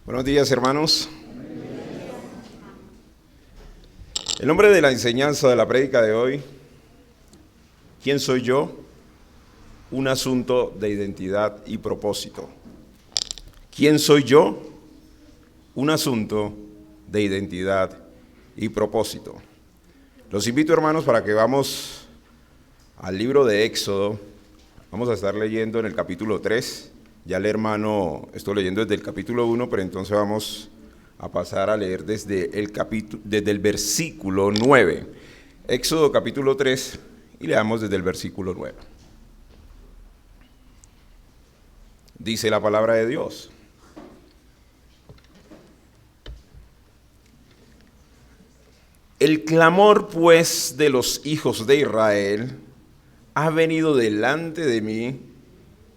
Buenos días, hermanos. El nombre de la enseñanza de la prédica de hoy, ¿quién soy yo? Un asunto de identidad y propósito. ¿Quién soy yo? Un asunto de identidad y propósito. Los invito, hermanos, para que vamos al libro de Éxodo. Vamos a estar leyendo en el capítulo 3. Ya el hermano estoy leyendo desde el capítulo 1, pero entonces vamos a pasar a leer desde el versículo 9. Éxodo capítulo 3 y leamos desde el versículo 9. Dice la palabra de Dios. El clamor, pues, de los hijos de Israel ha venido delante de mí,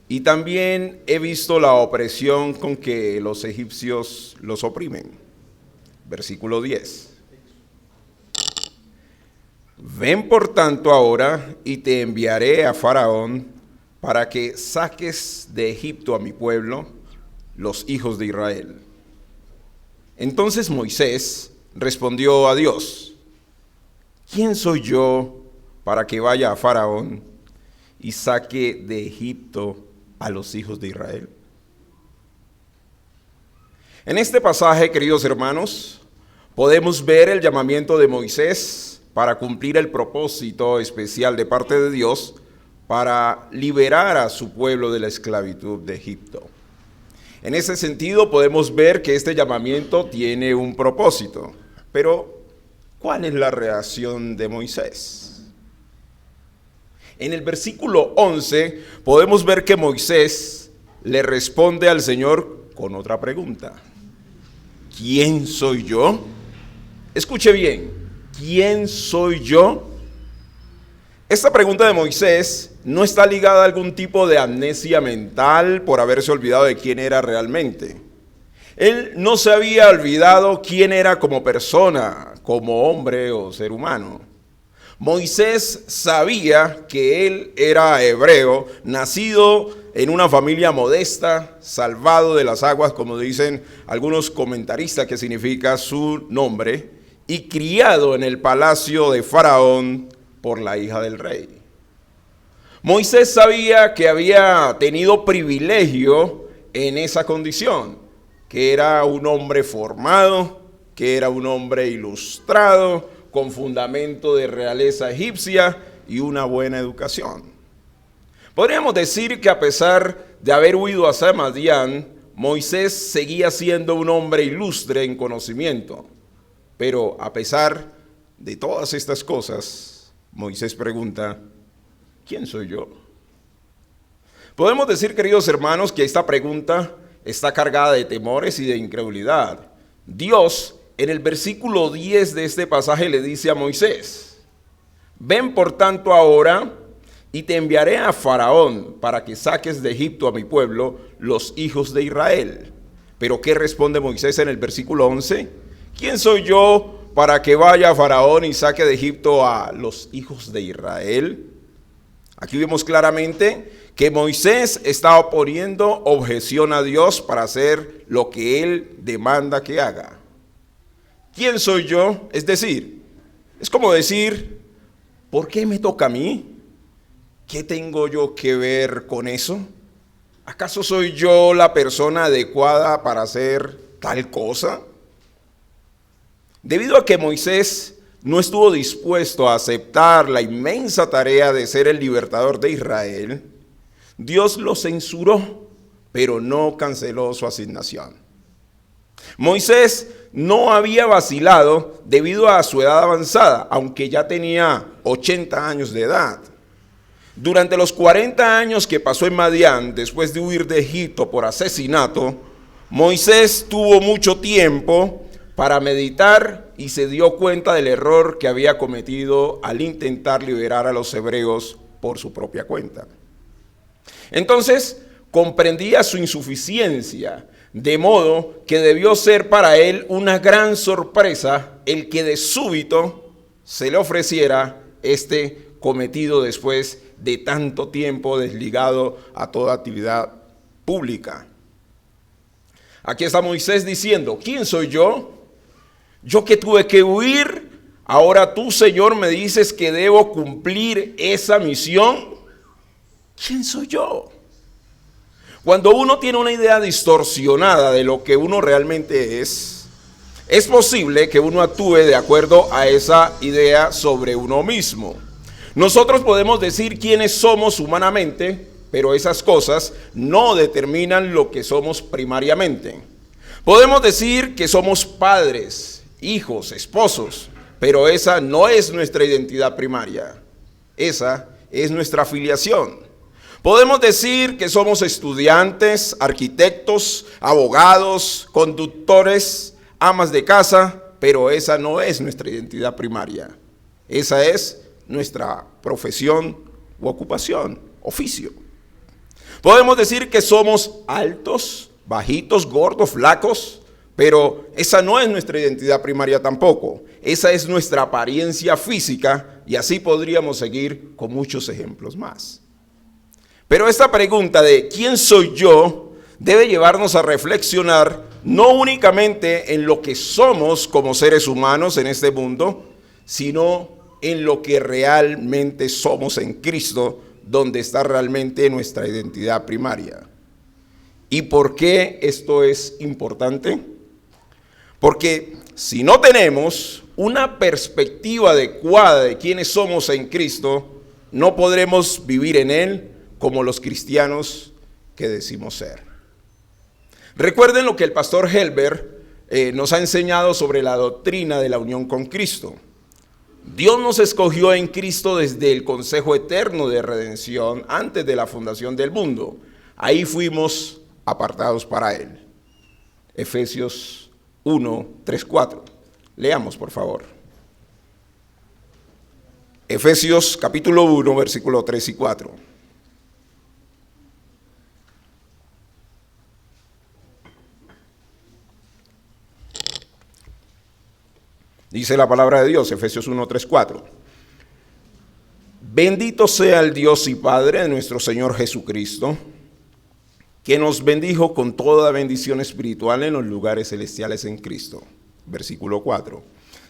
y también he visto la opresión con que los egipcios los oprimen. Versículo 10. Ven por tanto ahora y te enviaré a Faraón para que saques de Egipto a mi pueblo, los hijos de Israel. Entonces Moisés respondió a Dios: ¿quién soy yo para que vaya a Faraón y saque de Egipto a los hijos de Israel? En este pasaje, queridos hermanos, podemos ver el llamamiento de Moisés para cumplir el propósito especial de parte de Dios para liberar a su pueblo de la esclavitud de Egipto. En ese sentido, podemos ver que este llamamiento tiene un propósito. Pero, ¿cuál es la reacción de Moisés? En el versículo 11 podemos ver que Moisés le responde al Señor con otra pregunta. ¿Quién soy yo? Escuche bien, ¿quién soy yo? Esta pregunta de Moisés no está ligada a algún tipo de amnesia mental por haberse olvidado de quién era realmente. Él no se había olvidado quién era como persona, como hombre o ser humano. Moisés sabía que él era hebreo, nacido en una familia modesta, salvado de las aguas, como dicen algunos comentaristas que significa su nombre, y criado en el palacio de Faraón por la hija del rey. Moisés sabía que había tenido privilegio en esa condición, que era un hombre formado, que era un hombre ilustrado, con fundamento de realeza egipcia y una buena educación. Podríamos decir que a pesar de haber huido hacia Madián, Moisés seguía siendo un hombre ilustre en conocimiento. Pero a pesar de todas estas cosas, Moisés pregunta: ¿quién soy yo? Podemos decir, queridos hermanos, que esta pregunta está cargada de temores y de incredulidad. Dios, en el versículo 10 de este pasaje, le dice a Moisés: ven por tanto ahora y te enviaré a Faraón para que saques de Egipto a mi pueblo, los hijos de Israel. Pero ¿qué responde Moisés en el versículo 11? ¿Quién soy yo para que vaya a Faraón y saque de Egipto a los hijos de Israel? Aquí vemos claramente que Moisés está oponiendo objeción a Dios para hacer lo que él demanda que haga. ¿Quién soy yo? Es decir, es como decir, ¿por qué me toca a mí? ¿Qué tengo yo que ver con eso? ¿Acaso soy yo la persona adecuada para hacer tal cosa? Debido a que Moisés no estuvo dispuesto a aceptar la inmensa tarea de ser el libertador de Israel, Dios lo censuró, pero no canceló su asignación. Moisés no había vacilado debido a su edad avanzada, aunque ya tenía 80 años de edad. Durante los 40 años que pasó en Madián, después de huir de Egipto por asesinato, Moisés tuvo mucho tiempo para meditar y se dio cuenta del error que había cometido al intentar liberar a los hebreos por su propia cuenta. Entonces comprendía su insuficiencia, de modo que debió ser para él una gran sorpresa el que de súbito se le ofreciera este cometido después de tanto tiempo desligado a toda actividad pública. Aquí está Moisés diciendo, ¿quién soy yo? Yo que tuve que huir, ahora tú, Señor, me dices que debo cumplir esa misión. ¿Quién soy yo? Cuando uno tiene una idea distorsionada de lo que uno realmente es posible que uno actúe de acuerdo a esa idea sobre uno mismo. Nosotros podemos decir quiénes somos humanamente, pero esas cosas no determinan lo que somos primariamente. Podemos decir que somos padres, hijos, esposos, pero esa no es nuestra identidad primaria. Esa es nuestra afiliación. Podemos decir que somos estudiantes, arquitectos, abogados, conductores, amas de casa, pero esa no es nuestra identidad primaria. Esa es nuestra profesión u ocupación, oficio. Podemos decir que somos altos, bajitos, gordos, flacos, pero esa no es nuestra identidad primaria tampoco. Esa es nuestra apariencia física y así podríamos seguir con muchos ejemplos más. Pero esta pregunta de ¿quién soy yo? Debe llevarnos a reflexionar no únicamente en lo que somos como seres humanos en este mundo, sino en lo que realmente somos en Cristo, donde está realmente nuestra identidad primaria. ¿Y por qué esto es importante? Porque si no tenemos una perspectiva adecuada de quiénes somos en Cristo, no podremos vivir en Él como los cristianos que decimos ser. Recuerden lo que el pastor Helber nos ha enseñado sobre la doctrina de la unión con Cristo. Dios nos escogió en Cristo desde el consejo eterno de redención antes de la fundación del mundo. Ahí fuimos apartados para Él. Efesios 1, 3, 4. Leamos, por favor. Efesios capítulo 1, versículo 3 y 4. Dice la palabra de Dios, Efesios 1, 3, 4. Bendito sea el Dios y Padre de nuestro Señor Jesucristo, que nos bendijo con toda bendición espiritual en los lugares celestiales en Cristo. Versículo 4.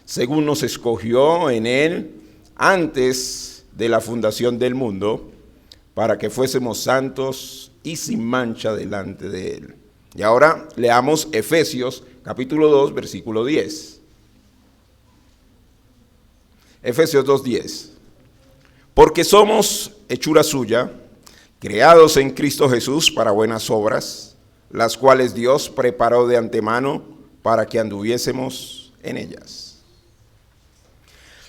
Según nos escogió en Él antes de la fundación del mundo, para que fuésemos santos y sin mancha delante de Él. Y ahora leamos Efesios capítulo 2, versículo 10. Efesios 2:10. Porque somos hechura suya, creados en Cristo Jesús para buenas obras, las cuales Dios preparó de antemano para que anduviésemos en ellas.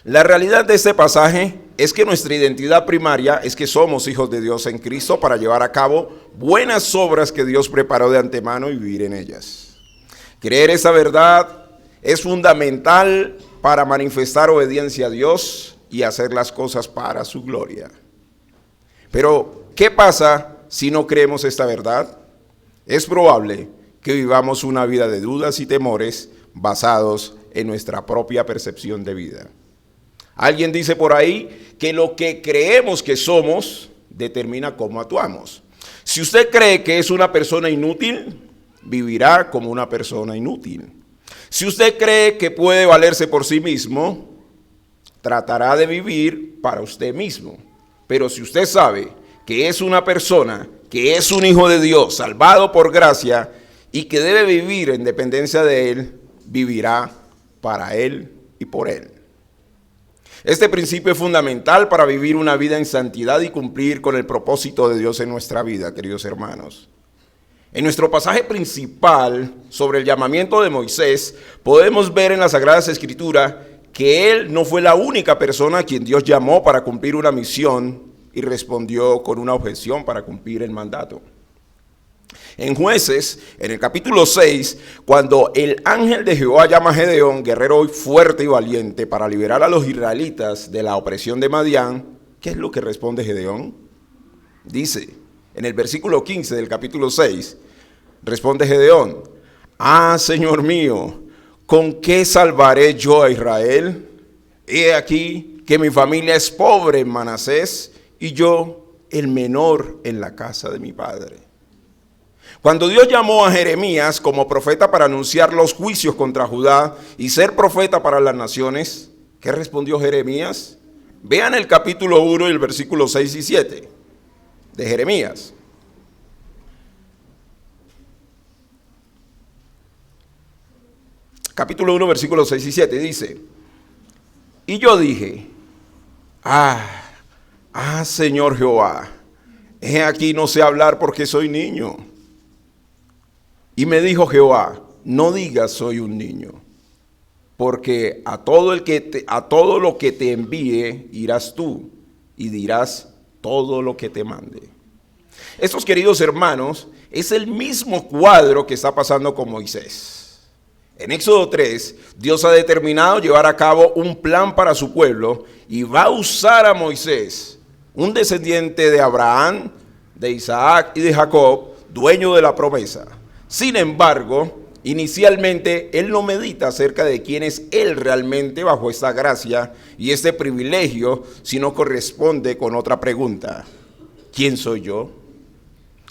La realidad de este pasaje es que nuestra identidad primaria es que somos hijos de Dios en Cristo para llevar a cabo buenas obras que Dios preparó de antemano y vivir en ellas. Creer esa verdad es fundamental para manifestar obediencia a Dios y hacer las cosas para su gloria. Pero, ¿qué pasa si no creemos esta verdad? Es probable que vivamos una vida de dudas y temores basados en nuestra propia percepción de vida. Alguien dice por ahí que lo que creemos que somos determina cómo actuamos. Si usted cree que es una persona inútil, vivirá como una persona inútil. Si usted cree que puede valerse por sí mismo, tratará de vivir para usted mismo. Pero si usted sabe que es una persona, que es un hijo de Dios, salvado por gracia, y que debe vivir en dependencia de Él, vivirá para Él y por Él. Este principio es fundamental para vivir una vida en santidad y cumplir con el propósito de Dios en nuestra vida, queridos hermanos. En nuestro pasaje principal sobre el llamamiento de Moisés, podemos ver en las Sagradas Escrituras que él no fue la única persona a quien Dios llamó para cumplir una misión y respondió con una objeción para cumplir el mandato. En Jueces, en el capítulo 6, cuando el ángel de Jehová llama a Gedeón, guerrero fuerte y valiente, para liberar a los israelitas de la opresión de Madián, ¿qué es lo que responde Gedeón? Dice, en el versículo 15 del capítulo 6, responde Gedeón, Señor mío, ¿con qué salvaré yo a Israel? He aquí que mi familia es pobre en Manasés y yo el menor en la casa de mi padre. Cuando Dios llamó a Jeremías como profeta para anunciar los juicios contra Judá y ser profeta para las naciones, ¿qué respondió Jeremías? Vean el capítulo 1 y el versículo 6 y 7 de Jeremías. Capítulo 1, versículos 6 y 7 dice: y yo dije, Señor Jehová, he aquí no sé hablar porque soy niño. Y me dijo Jehová, no digas soy un niño, porque a todo lo que te envíe irás tú y dirás todo lo que te mande. Estos, queridos hermanos, es el mismo cuadro que está pasando con Moisés. En Éxodo 3, Dios ha determinado llevar a cabo un plan para su pueblo y va a usar a Moisés, un descendiente de Abraham, de Isaac y de Jacob, dueño de la promesa. Sin embargo, inicialmente él no medita acerca de quién es él realmente bajo esta gracia y este privilegio, sino corresponde con otra pregunta: ¿quién soy yo?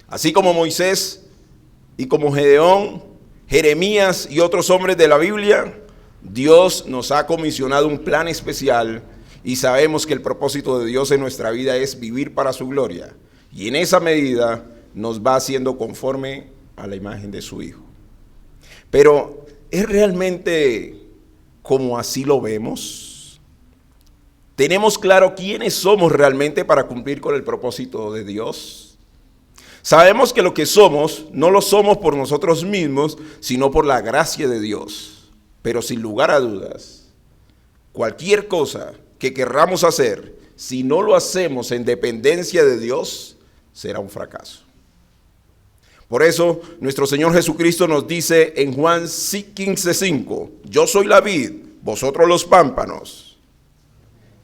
Así como Moisés y como Gedeón, Jeremías y otros hombres de la Biblia, Dios nos ha comisionado un plan especial y sabemos que el propósito de Dios en nuestra vida es vivir para su gloria, y en esa medida nos va haciendo conforme a la imagen de su Hijo. Pero ¿es realmente como así lo vemos? ¿Tenemos claro quiénes somos realmente para cumplir con el propósito de Dios? Sabemos que lo que somos no lo somos por nosotros mismos, sino por la gracia de Dios. Pero sin lugar a dudas, cualquier cosa que querramos hacer, si no lo hacemos en dependencia de Dios, será un fracaso. Por eso, nuestro Señor Jesucristo nos dice en Juan 15:5, yo soy la vid, vosotros los pámpanos.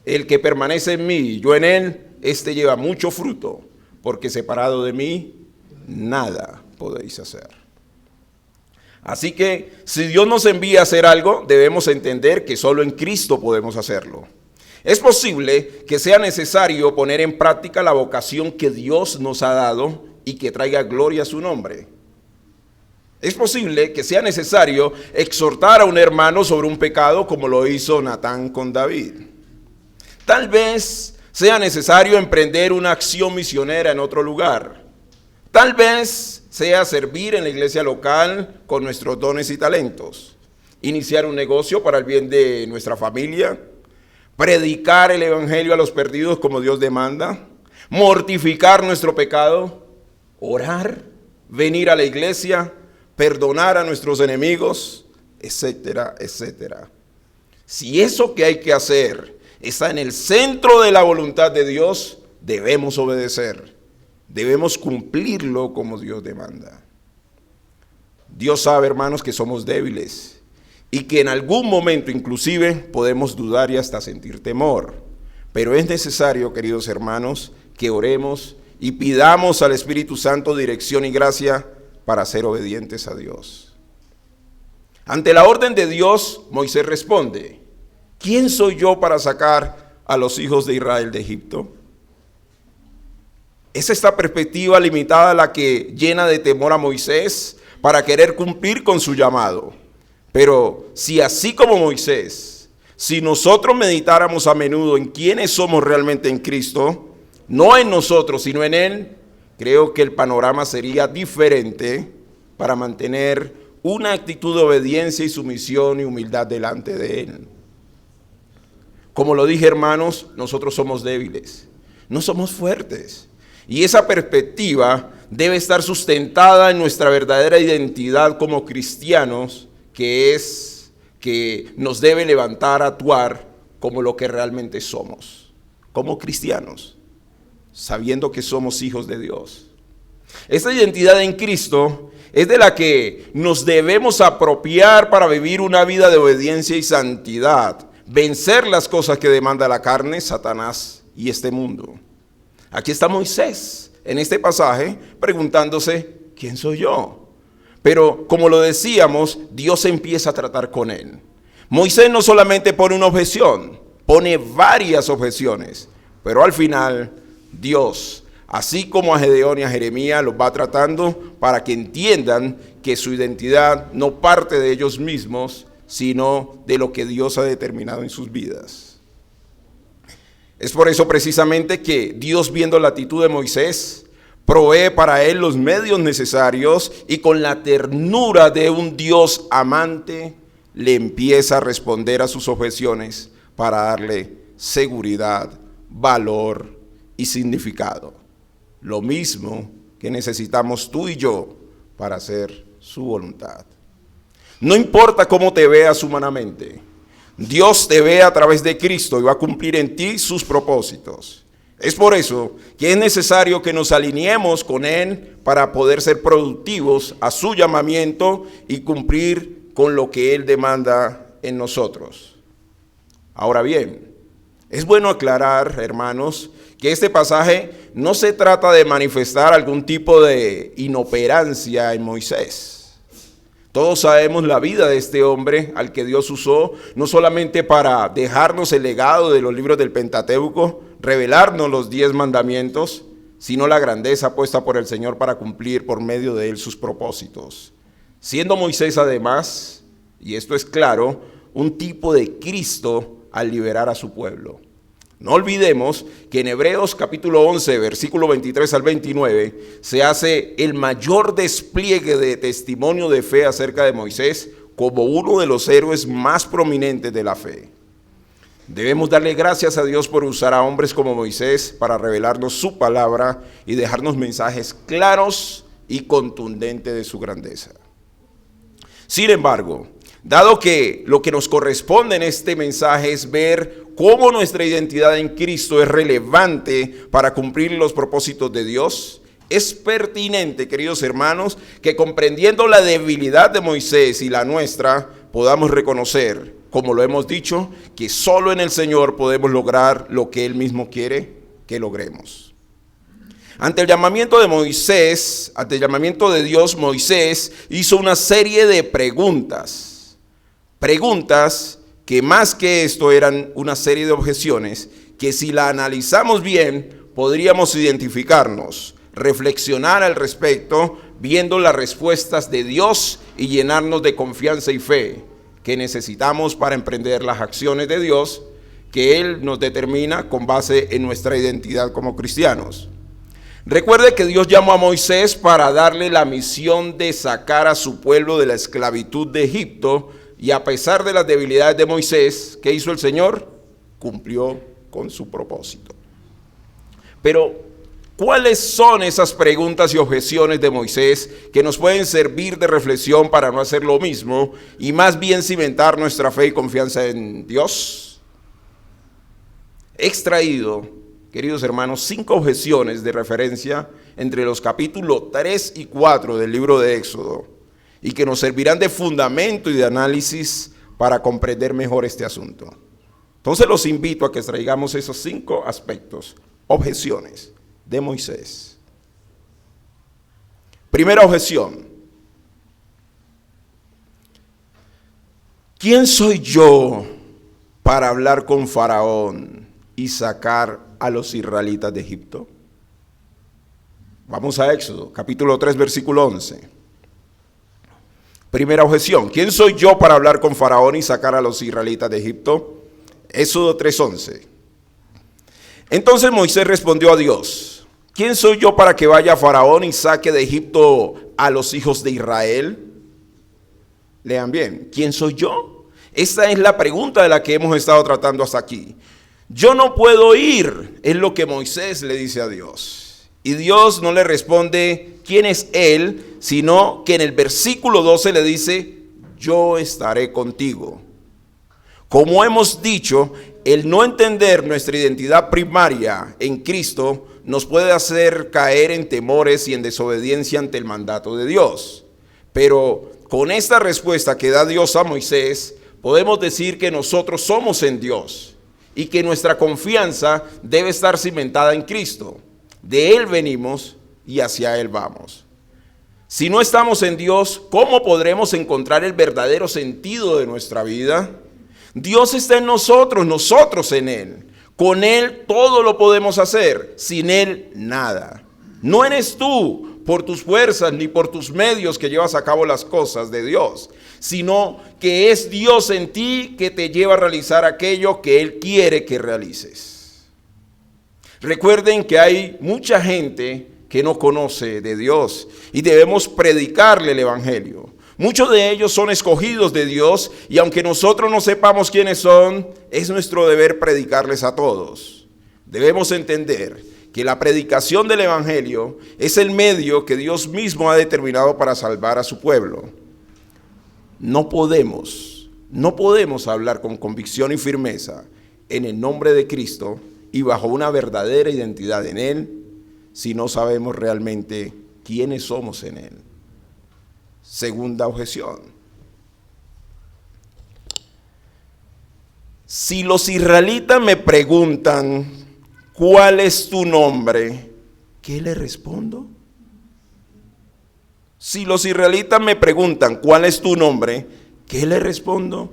El que permanece en mí y yo en él, éste lleva mucho fruto, porque separado de mí, nada podéis hacer. Así que, si Dios nos envía a hacer algo, debemos entender que solo en Cristo podemos hacerlo. Es posible que sea necesario poner en práctica la vocación que Dios nos ha dado y que traiga gloria a su nombre. Es posible que sea necesario exhortar a un hermano sobre un pecado como lo hizo Natán con David. Tal vez sea necesario emprender una acción misionera en otro lugar. Tal vez sea servir en la iglesia local con nuestros dones y talentos. Iniciar un negocio para el bien de nuestra familia. Predicar el evangelio a los perdidos como Dios demanda. Mortificar nuestro pecado. Orar, venir a la iglesia, perdonar a nuestros enemigos, etcétera, etcétera. Si eso que hay que hacer está en el centro de la voluntad de Dios, debemos obedecer, debemos cumplirlo como Dios demanda. Dios sabe, hermanos, que somos débiles y que en algún momento inclusive podemos dudar y hasta sentir temor. Pero es necesario, queridos hermanos, que oremos y pidamos al Espíritu Santo dirección y gracia para ser obedientes a Dios. Ante la orden de Dios, Moisés responde: ¿quién soy yo para sacar a los hijos de Israel de Egipto? Es esta perspectiva limitada la que llena de temor a Moisés para querer cumplir con su llamado. Pero si así como Moisés, si nosotros meditáramos a menudo en quiénes somos realmente en Cristo, no en nosotros, sino en Él, creo que el panorama sería diferente para mantener una actitud de obediencia y sumisión y humildad delante de Él. Como lo dije, hermanos, nosotros somos débiles, no somos fuertes. Y esa perspectiva debe estar sustentada en nuestra verdadera identidad como cristianos, que es que nos debe levantar a actuar como lo que realmente somos, como cristianos, sabiendo que somos hijos de Dios. Esta identidad en Cristo es de la que nos debemos apropiar para vivir una vida de obediencia y santidad, vencer las cosas que demanda la carne, Satanás y este mundo. Aquí está Moisés en este pasaje preguntándose: ¿quién soy yo? Pero como lo decíamos, Dios empieza a tratar con él. Moisés no solamente pone una objeción, pone varias objeciones, pero al final Dios, así como a Gedeón y a Jeremías los va tratando para que entiendan que su identidad no parte de ellos mismos, sino de lo que Dios ha determinado en sus vidas. Es por eso precisamente que Dios, viendo la actitud de Moisés, provee para él los medios necesarios y con la ternura de un Dios amante le empieza a responder a sus objeciones para darle seguridad, valor y significado. Lo mismo que necesitamos tú y yo para hacer su voluntad. No importa cómo te veas humanamente, Dios te ve a través de Cristo y va a cumplir en ti sus propósitos. Es por eso que es necesario que nos alineemos con Él para poder ser productivos a su llamamiento y cumplir con lo que Él demanda en nosotros. Ahora bien, es bueno aclarar, hermanos, que este pasaje no se trata de manifestar algún tipo de inoperancia en Moisés. Todos sabemos la vida de este hombre al que Dios usó, no solamente para dejarnos el legado de los libros del Pentateuco, revelarnos los 10 mandamientos, sino la grandeza puesta por el Señor para cumplir por medio de él sus propósitos. Siendo Moisés además, y esto es claro, un tipo de Cristo al liberar a su pueblo. No olvidemos que en Hebreos capítulo 11, versículo 23 al 29, se hace el mayor despliegue de testimonio de fe acerca de Moisés como uno de los héroes más prominentes de la fe. Debemos darle gracias a Dios por usar a hombres como Moisés para revelarnos su palabra y dejarnos mensajes claros y contundentes de su grandeza. Sin embargo, dado que lo que nos corresponde en este mensaje es ver cómo nuestra identidad en Cristo es relevante para cumplir los propósitos de Dios, es pertinente, queridos hermanos, que comprendiendo la debilidad de Moisés y la nuestra, podamos reconocer, como lo hemos dicho, que solo en el Señor podemos lograr lo que Él mismo quiere que logremos. Ante el llamamiento de Moisés, ante el llamamiento de Dios, Moisés hizo una serie de preguntas. Preguntas que más que esto eran una serie de objeciones que si la analizamos bien podríamos identificarnos, reflexionar al respecto, viendo las respuestas de Dios y llenarnos de confianza y fe que necesitamos para emprender las acciones de Dios que Él nos determina con base en nuestra identidad como cristianos. Recuerde que Dios llamó a Moisés para darle la misión de sacar a su pueblo de la esclavitud de Egipto. Y a pesar de las debilidades de Moisés, ¿qué hizo el Señor? Cumplió con su propósito. Pero, ¿cuáles son esas preguntas y objeciones de Moisés que nos pueden servir de reflexión para no hacer lo mismo y más bien cimentar nuestra fe y confianza en Dios? He extraído, queridos hermanos, 5 objeciones de referencia entre los capítulos 3 y 4 del libro de Éxodo, y que nos servirán de fundamento y de análisis para comprender mejor este asunto. Entonces los invito a que extraigamos esos 5 aspectos, objeciones de Moisés. Primera objeción: ¿quién soy yo para hablar con Faraón y sacar a los israelitas de Egipto? Vamos a Éxodo, capítulo 3, versículo 11. Primera objeción: ¿quién soy yo para hablar con Faraón y sacar a los israelitas de Egipto? Éxodo 3:11. Entonces Moisés respondió a Dios: ¿quién soy yo para que vaya a Faraón y saque de Egipto a los hijos de Israel? Lean bien, ¿quién soy yo? Esta es la pregunta de la que hemos estado tratando hasta aquí. Yo no puedo ir, es lo que Moisés le dice a Dios. Y Dios no le responde quién es él, sino que en el versículo 12 le dice: yo estaré contigo. Como hemos dicho, el no entender nuestra identidad primaria en Cristo nos puede hacer caer en temores y en desobediencia ante el mandato de Dios. Pero con esta respuesta que da Dios a Moisés, podemos decir que nosotros somos en Dios y que nuestra confianza debe estar cimentada en Cristo. De Él venimos y hacia Él vamos. Si no estamos en Dios, ¿cómo podremos encontrar el verdadero sentido de nuestra vida? Dios está en nosotros, nosotros en Él. Con Él todo lo podemos hacer, sin Él nada. No eres tú por tus fuerzas ni por tus medios que llevas a cabo las cosas de Dios, sino que es Dios en ti que te lleva a realizar aquello que Él quiere que realices. Recuerden que hay mucha gente que no conoce de Dios y debemos predicarle el Evangelio. Muchos de ellos son escogidos de Dios y aunque nosotros no sepamos quiénes son, es nuestro deber predicarles a todos. Debemos entender que la predicación del Evangelio es el medio que Dios mismo ha determinado para salvar a su pueblo. No podemos hablar con convicción y firmeza en el nombre de Cristo y bajo una verdadera identidad en Él si no sabemos realmente quiénes somos en Él. Segunda objeción. Si los israelitas me preguntan, ¿cuál es tu nombre? ¿Qué le respondo? Si los israelitas me preguntan, ¿cuál es tu nombre? ¿Qué le respondo?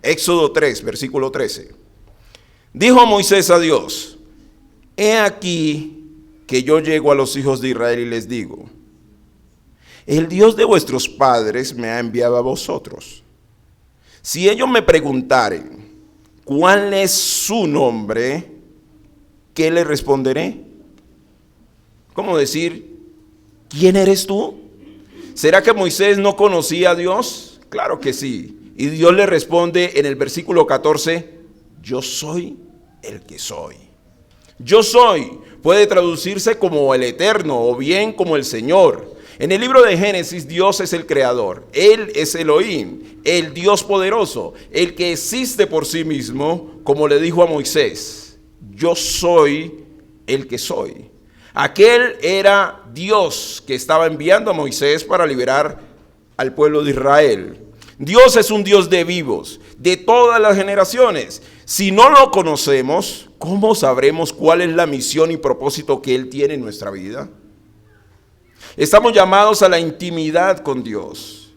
Éxodo 3, versículo 13. Dijo Moisés a Dios, he aquí que yo llego a los hijos de Israel y les digo, el Dios de vuestros padres me ha enviado a vosotros. Si ellos me preguntaren, ¿cuál es su nombre? ¿Qué le responderé? ¿Cómo decir, quién eres tú? ¿Será que Moisés no conocía a Dios? Claro que sí. Y Dios le responde en el versículo 14, yo soy el que soy. Yo soy puede traducirse como el Eterno o bien como el Señor. En el libro de Génesis, Dios es el creador. Él es Elohim, el Dios poderoso, el que existe por sí mismo, como le dijo a Moisés, yo soy el que soy. Aquel era Dios que estaba enviando a Moisés para liberar al pueblo de Israel. Dios es un Dios de vivos, de todas las generaciones. Si no lo conocemos, ¿cómo sabremos cuál es la misión y propósito que Él tiene en nuestra vida? Estamos llamados a la intimidad con Dios.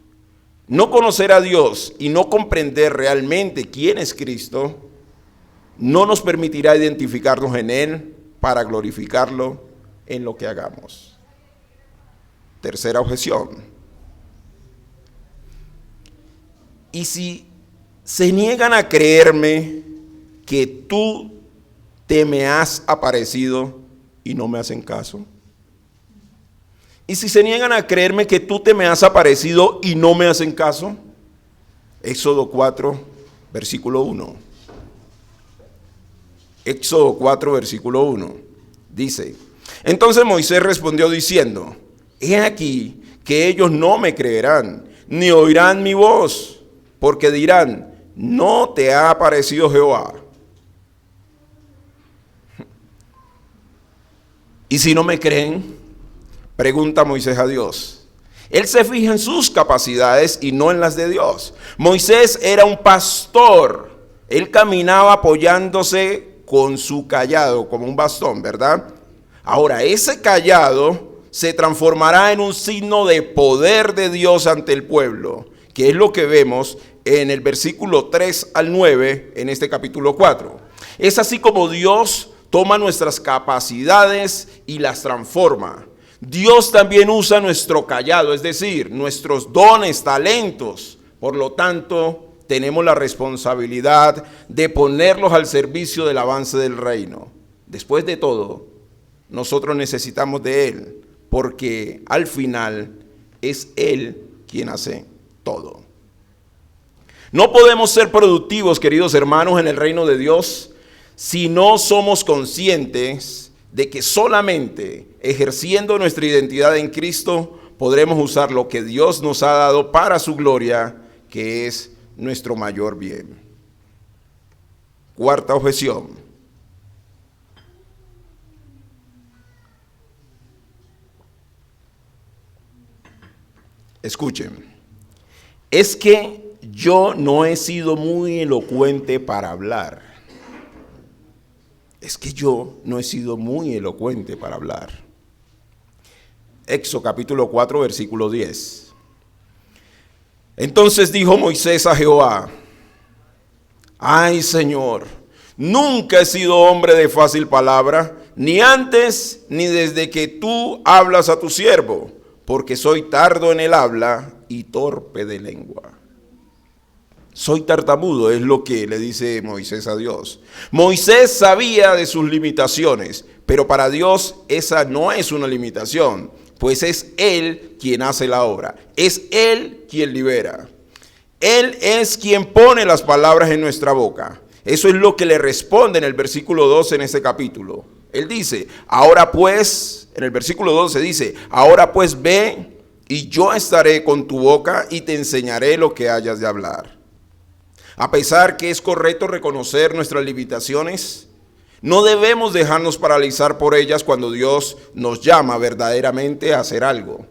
No conocer a Dios y no comprender realmente quién es Cristo no nos permitirá identificarnos en Él para glorificarlo en lo que hagamos. Tercera objeción. Y si se niegan a creerme que tú te me has aparecido y no me hacen caso. Y si se niegan a creerme que tú te me has aparecido y no me hacen caso. Éxodo 4, versículo 1. Éxodo 4, versículo 1. Dice, entonces Moisés respondió diciendo, he aquí que ellos no me creerán, ni oirán mi voz, porque dirán, no te ha aparecido Jehová. Y si no me creen, pregunta Moisés a Dios. Él se fija en sus capacidades y no en las de Dios. Moisés era un pastor. Él caminaba apoyándose con su cayado, como un bastón, ¿verdad? Ahora, ese cayado se transformará en un signo de poder de Dios ante el pueblo, que es lo que vemos en el versículo 3 al 9 en este capítulo 4. Es así como Dios toma nuestras capacidades y las transforma. Dios también usa nuestro cayado, es decir, nuestros dones, talentos. Por lo tanto, tenemos la responsabilidad de ponerlos al servicio del avance del reino. Después de todo, nosotros necesitamos de Él, porque al final es Él quien hace todo. No podemos ser productivos, queridos hermanos, en el reino de Dios si no somos conscientes de que solamente ejerciendo nuestra identidad en Cristo podremos usar lo que Dios nos ha dado para su gloria, que es nuestro mayor bien. Cuarta objeción. Escuchen, es que yo no he sido muy elocuente para hablar. Es que yo no he sido muy elocuente para hablar. Éxodo capítulo 4, versículo 10. Entonces dijo Moisés a Jehová, ay Señor, Nunca he sido hombre de fácil palabra, ni antes ni desde que tú hablas a tu siervo, porque soy tardo en el habla y torpe de lengua. Soy tartamudo, es lo que le dice Moisés a Dios. Moisés sabía de sus limitaciones, pero para Dios esa no es una limitación, pues es Él quien hace la obra, es Él quien libera. Él es quien pone las palabras en nuestra boca. Eso es lo que le responde en el versículo 12 en este capítulo. Él dice, ahora pues, en el versículo 12 dice, ahora pues ve y yo estaré con tu boca y te enseñaré lo que hayas de hablar. A pesar que es correcto reconocer nuestras limitaciones, no debemos dejarnos paralizar por ellas cuando Dios nos llama verdaderamente a hacer algo.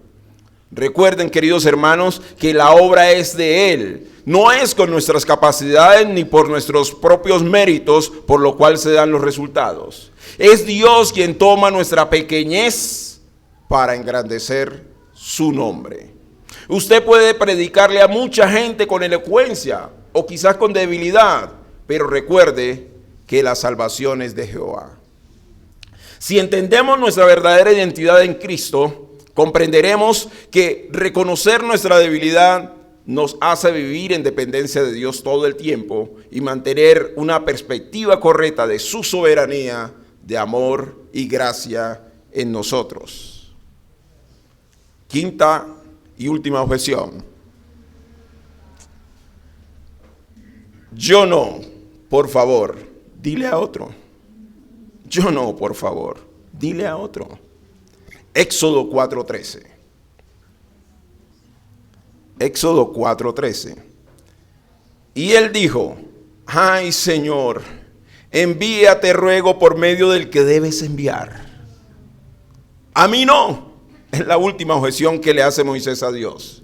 Recuerden, queridos hermanos, que la obra es de Él. No es con nuestras capacidades ni por nuestros propios méritos por lo cual se dan los resultados. Es Dios quien toma nuestra pequeñez para engrandecer su nombre. Usted puede predicarle a mucha gente con elocuencia o quizás con debilidad, pero recuerde que la salvación es de Jehová. Si entendemos nuestra verdadera identidad en Cristo, comprenderemos que reconocer nuestra debilidad nos hace vivir en dependencia de Dios todo el tiempo y mantener una perspectiva correcta de su soberanía, de amor y gracia en nosotros. Quinta y última objeción. Yo no, por favor, dile a otro. Yo no, por favor, dile a otro. Éxodo 4:13. Éxodo 4:13. Y él dijo, ay Señor, envíate ruego por medio del que debes enviar. A mí no. Es la última objeción que le hace Moisés a Dios.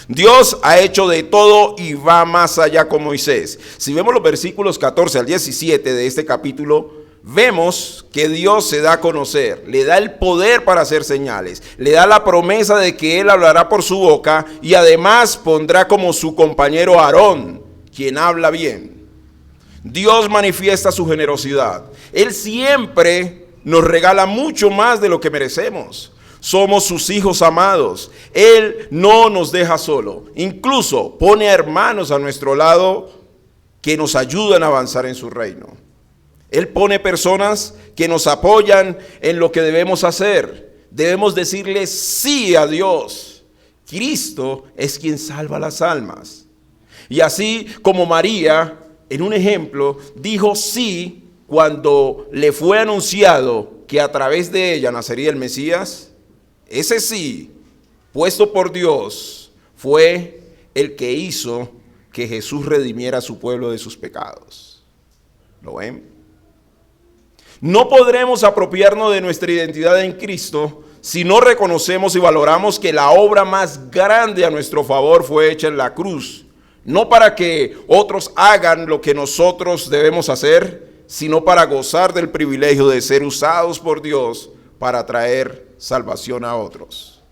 Dios ha hecho de todo y va más allá con Moisés. Si vemos los versículos 14 al 17 de este capítulo, vemos que Dios se da a conocer, le da el poder para hacer señales, le da la promesa de que Él hablará por su boca y además pondrá como su compañero Aarón, quien habla bien. Dios manifiesta su generosidad. Él siempre nos regala mucho más de lo que merecemos. Somos sus hijos amados. Él no nos deja solo. Incluso pone a hermanos a nuestro lado que nos ayudan a avanzar en su reino. Él pone personas que nos apoyan en lo que debemos hacer. Debemos decirle sí a Dios. Cristo es quien salva las almas. Y así como María, en un ejemplo, dijo sí cuando le fue anunciado que a través de ella nacería el Mesías. Ese sí, puesto por Dios, fue el que hizo que Jesús redimiera a su pueblo de sus pecados. ¿Lo ven? No podremos apropiarnos de nuestra identidad en Cristo si no reconocemos y valoramos que la obra más grande a nuestro favor fue hecha en la cruz. No para que otros hagan lo que nosotros debemos hacer, sino para gozar del privilegio de ser usados por Dios para traer salvación a otros.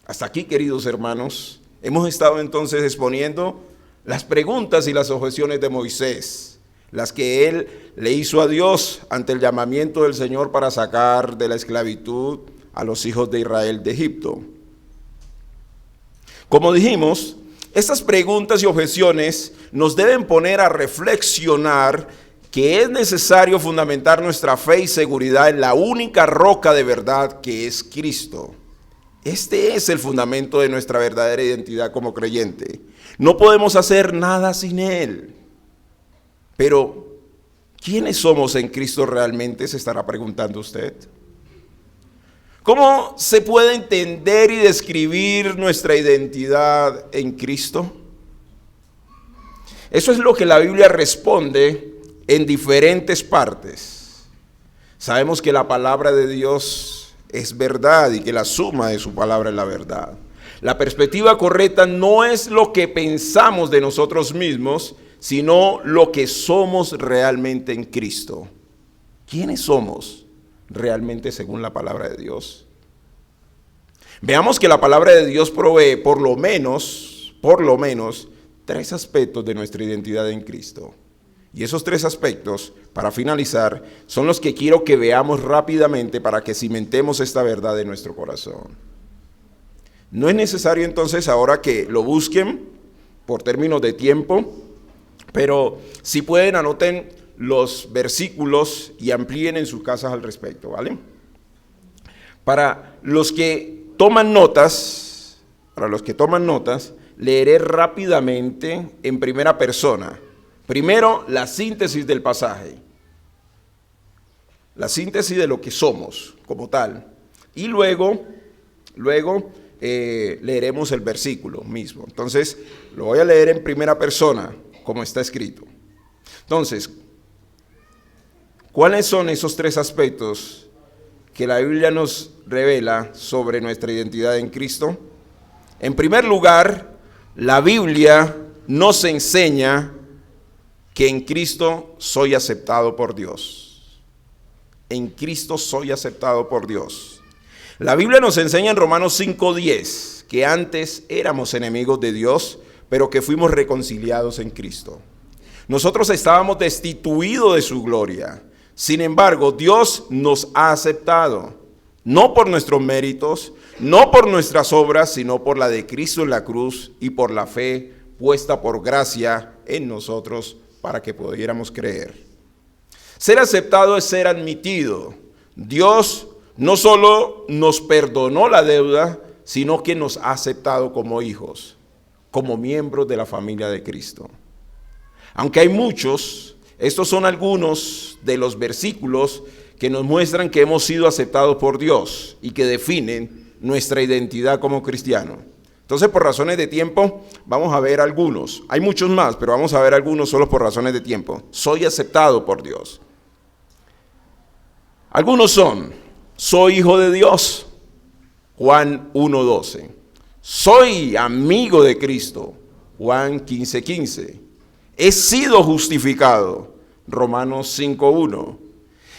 Hasta aquí, queridos hermanos, hemos estado entonces exponiendo las preguntas y las objeciones de Moisés, las que él le hizo a Dios ante el llamamiento del Señor para sacar de la esclavitud a los hijos de Israel de Egipto. Como dijimos, estas preguntas y objeciones nos deben poner a reflexionar que es necesario fundamentar nuestra fe y seguridad en la única roca de verdad que es Cristo. Este es el fundamento de nuestra verdadera identidad como creyente. No podemos hacer nada sin Él. Pero, ¿quiénes somos en Cristo realmente? Se estará preguntando usted. ¿Cómo se puede entender y describir nuestra identidad en Cristo? Eso es lo que la Biblia responde en diferentes partes. Sabemos que la palabra de Dios es verdad y que la suma de su palabra es la verdad. La perspectiva correcta no es lo que pensamos de nosotros mismos, sino lo que somos realmente en Cristo. ¿Quiénes somos realmente según la palabra de Dios? Veamos que la palabra de Dios provee por lo menos, tres aspectos de nuestra identidad en Cristo. Y esos tres aspectos, para finalizar, son los que quiero que veamos rápidamente para que cimentemos esta verdad en nuestro corazón. No es necesario entonces ahora que lo busquen por términos de tiempo, pero si pueden anoten los versículos y amplíen en sus casas al respecto, ¿vale? Para los que toman notas, leeré rápidamente en primera persona. Primero, la síntesis del pasaje, la síntesis de lo que somos como tal. Y luego leeremos el versículo mismo. Entonces, lo voy a leer en primera persona, como está escrito. Entonces, ¿cuáles son esos tres aspectos que la Biblia nos revela sobre nuestra identidad en Cristo? En primer lugar, la Biblia nos enseña que en Cristo soy aceptado por Dios. En Cristo soy aceptado por Dios. La Biblia nos enseña en Romanos 5:10 que antes éramos enemigos de Dios, pero que fuimos reconciliados en Cristo. Nosotros estábamos destituidos de su gloria. Sin embargo, Dios nos ha aceptado, no por nuestros méritos, no por nuestras obras, sino por la de Cristo en la cruz y por la fe puesta por gracia en nosotros para que pudiéramos creer. Ser aceptado es ser admitido. Dios no solo nos perdonó la deuda, sino que nos ha aceptado como hijos, como miembros de la familia de Cristo. Aunque hay muchos, estos son algunos de los versículos que nos muestran que hemos sido aceptados por Dios y que definen nuestra identidad como cristianos. Entonces, por razones de tiempo, vamos a ver algunos. Hay muchos más, pero vamos a ver algunos solo por razones de tiempo. Soy aceptado por Dios. Algunos son: soy hijo de Dios, Juan 1:12. Soy amigo de Cristo, Juan 15:15. He sido justificado, Romanos 5:1.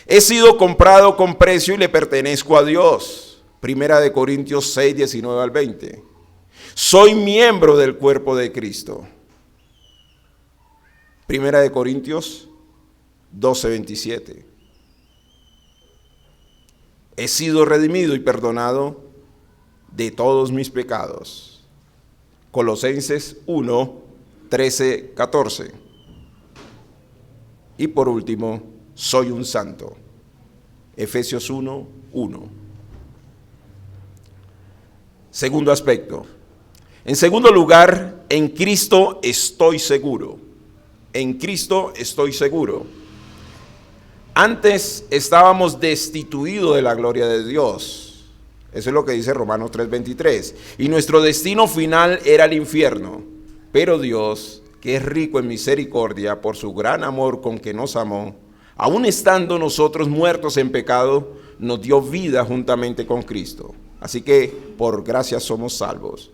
He sido comprado con precio y le pertenezco a Dios, Primera de Corintios 6:19 al 20. Soy miembro del cuerpo de Cristo, Primera de Corintios 12:27. He sido redimido y perdonado de todos mis pecados, Colosenses 1:13-14. Y por último, soy un santo, Efesios 1:1. Segundo aspecto. En segundo lugar, en Cristo estoy seguro. En Cristo estoy seguro. Antes estábamos destituidos de la gloria de Dios. Eso es lo que dice Romanos 3:23. Y nuestro destino final era el infierno. Pero Dios, que es rico en misericordia por su gran amor con que nos amó, aun estando nosotros muertos en pecado, nos dio vida juntamente con Cristo. Así que por gracia somos salvos.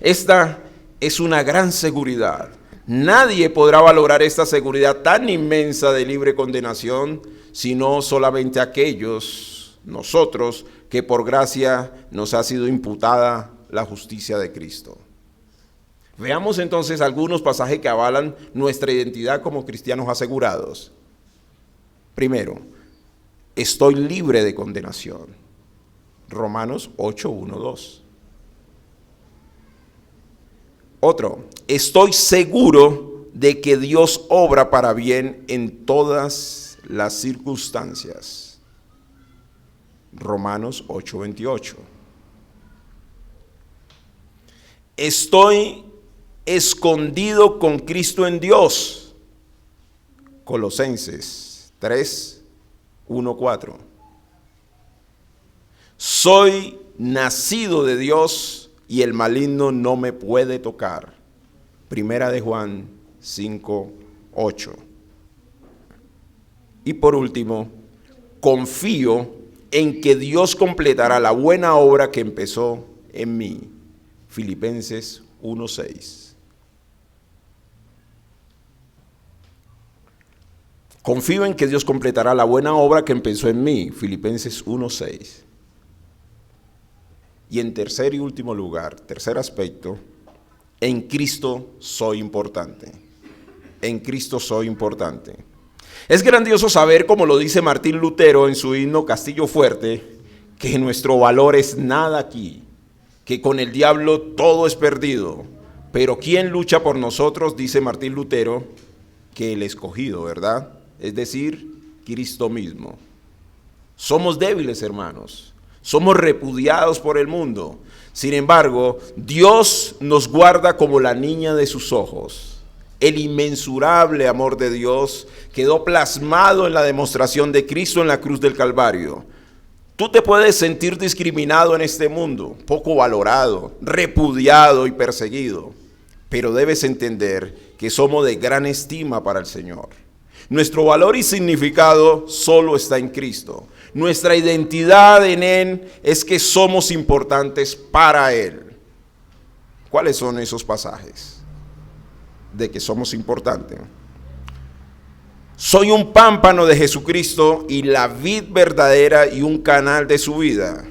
Esta es una gran seguridad. Nadie podrá valorar esta seguridad tan inmensa de libre condenación, sino solamente aquellos, nosotros, que por gracia nos ha sido imputada la justicia de Cristo. Veamos entonces algunos pasajes que avalan nuestra identidad como cristianos asegurados. Primero, estoy libre de condenación. Romanos 8:1-2. Otro, estoy seguro de que Dios obra para bien en todas las circunstancias. Romanos 8:28. Estoy escondido con Cristo en Dios. Colosenses 3:1-4. Soy nacido de Dios y el maligno no me puede tocar. Primera de Juan 5:8. Y por último, confío en que Dios completará la buena obra que empezó en mí. Filipenses 1:6. Confío en que Dios completará la buena obra que empezó en mí. Filipenses 1:6. Y en tercer y último lugar, tercer aspecto, en Cristo soy importante. en Cristo soy importante. Es grandioso saber, como lo dice Martín Lutero en su himno Castillo Fuerte, que nuestro valor es nada aquí, que con el diablo todo es perdido. Pero ¿quién lucha por nosotros? Dice Martín Lutero, que el escogido, ¿verdad? Es decir, Cristo mismo. Somos débiles, hermanos. Somos repudiados por el mundo. Sin embargo, Dios nos guarda como la niña de sus ojos. El inmensurable amor de Dios quedó plasmado en la demostración de Cristo en la cruz del Calvario. Tú te puedes sentir discriminado en este mundo, poco valorado, repudiado y perseguido, pero debes entender que somos de gran estima para el Señor. Nuestro valor y significado solo está en Cristo. Nuestra identidad en Él es que somos importantes para Él. ¿Cuáles son esos pasajes de que somos importantes? Soy un pámpano de Jesucristo y la vid verdadera y un canal de su vida.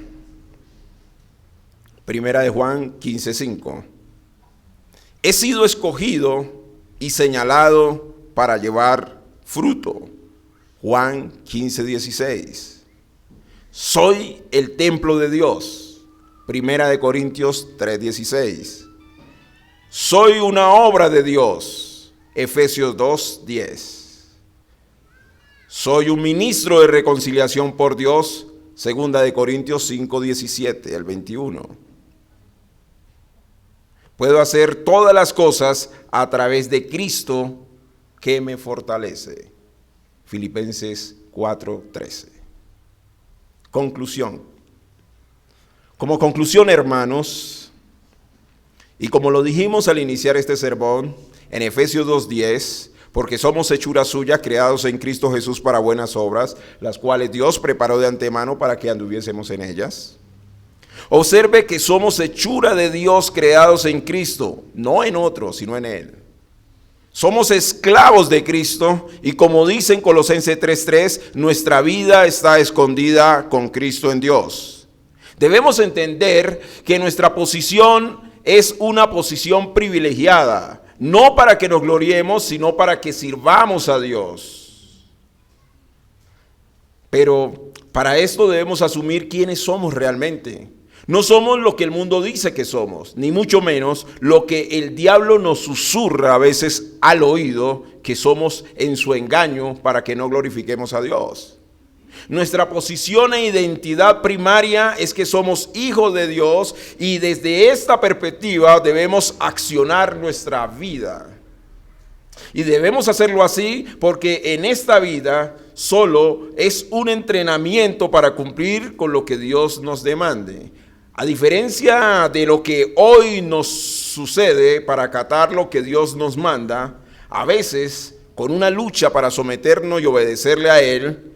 Primera de Juan 15:5. He sido escogido y señalado para llevar fruto. Juan 15:16. Soy el templo de Dios. Primera de Corintios 3:16. Soy una obra de Dios. Efesios 2:10. Soy un ministro de reconciliación por Dios. Segunda de Corintios 5:17 al 21. Puedo hacer todas las cosas a través de Cristo que me fortalece. Filipenses 4:13. Conclusión. Como conclusión, hermanos, y como lo dijimos al iniciar este sermón, en Efesios 2:10, porque somos hechura suya, creados en Cristo Jesús para buenas obras, las cuales Dios preparó de antemano para que anduviésemos en ellas. Observe que somos hechura de Dios, creados en Cristo, no en otro, sino en Él. Somos esclavos de Cristo y como dice en Colosenses 3:3, nuestra vida está escondida con Cristo en Dios. Debemos entender que nuestra posición es una posición privilegiada, no para que nos gloriemos, sino para que sirvamos a Dios. Pero para esto debemos asumir quiénes somos realmente. No somos lo que el mundo dice que somos, ni mucho menos lo que el diablo nos susurra a veces al oído que somos en su engaño para que no glorifiquemos a Dios. Nuestra posición e identidad primaria es que somos hijos de Dios y desde esta perspectiva debemos accionar nuestra vida. Y debemos hacerlo así porque en esta vida solo es un entrenamiento para cumplir con lo que Dios nos demande. A diferencia de lo que hoy nos sucede para acatar lo que Dios nos manda, a veces con una lucha para someternos y obedecerle a Él,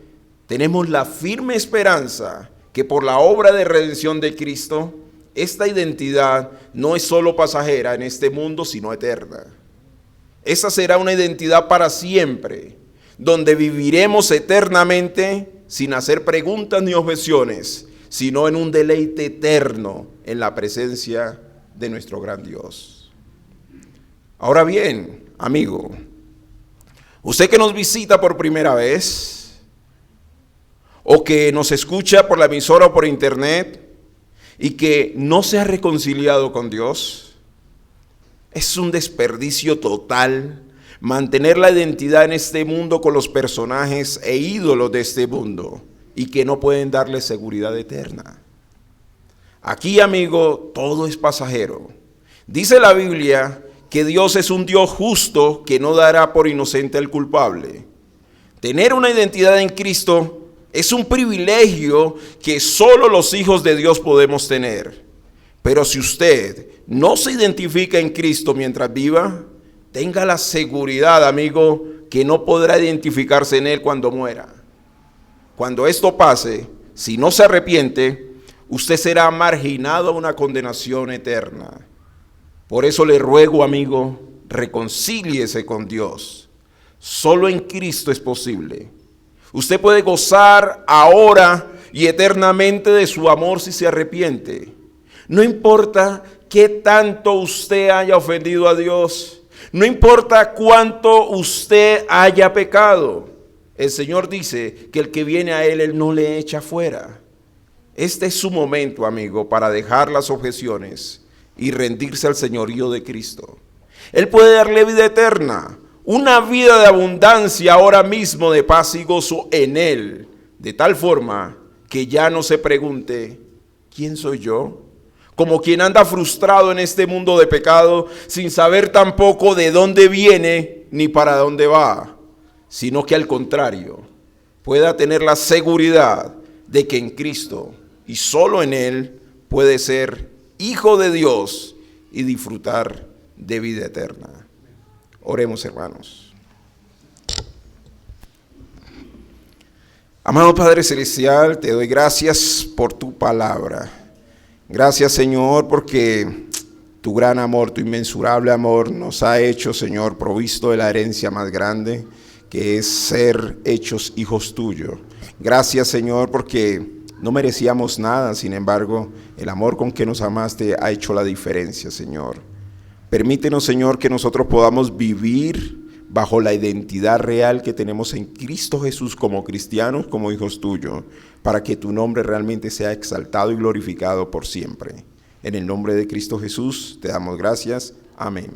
tenemos la firme esperanza que por la obra de redención de Cristo, esta identidad no es solo pasajera en este mundo, sino eterna. Esa será una identidad para siempre, donde viviremos eternamente sin hacer preguntas ni objeciones, sino en un deleite eterno en la presencia de nuestro gran Dios. Ahora bien, amigo, usted que nos visita por primera vez, o que nos escucha por la emisora o por internet, y que no se ha reconciliado con Dios, es un desperdicio total mantener la identidad en este mundo con los personajes e ídolos de este mundo, y que no pueden darle seguridad eterna. Aquí, amigo, todo es pasajero. Dice la Biblia que Dios es un Dios justo que no dará por inocente al culpable. Tener una identidad en Cristo es un privilegio que solo los hijos de Dios podemos tener. Pero si usted no se identifica en Cristo mientras viva, tenga la seguridad, amigo, que no podrá identificarse en Él cuando muera. Cuando esto pase, si no se arrepiente, usted será marginado a una condenación eterna. Por eso le ruego, amigo, reconcíliese con Dios. Solo en Cristo es posible. Usted puede gozar ahora y eternamente de su amor si se arrepiente. No importa qué tanto usted haya ofendido a Dios, No importa cuánto usted haya pecado, el Señor dice que el que viene a Él no le echa fuera. Este es su momento, amigo, para dejar las objeciones y rendirse al señorío de Cristo. Él puede darle vida eterna, una vida de abundancia ahora mismo de paz y gozo en Él, de tal forma que ya no se pregunte, ¿quién soy yo? Como quien anda frustrado en este mundo de pecado, sin saber tampoco de dónde viene ni para dónde va, sino que al contrario, pueda tener la seguridad de que en Cristo y solo en Él puede ser hijo de Dios y disfrutar de vida eterna. Oremos, hermanos. Amado Padre Celestial, te doy gracias por tu palabra. Gracias, Señor, porque tu gran amor, tu inmensurable amor nos ha hecho, Señor, provisto de la herencia más grande, que es ser hechos hijos tuyos. Gracias, Señor, porque no merecíamos nada, sin embargo, el amor con que nos amaste ha hecho la diferencia, Señor. Permítenos, Señor, que nosotros podamos vivir bajo la identidad real que tenemos en Cristo Jesús como cristianos, como hijos tuyos, para que tu nombre realmente sea exaltado y glorificado por siempre. En el nombre de Cristo Jesús te damos gracias. Amén.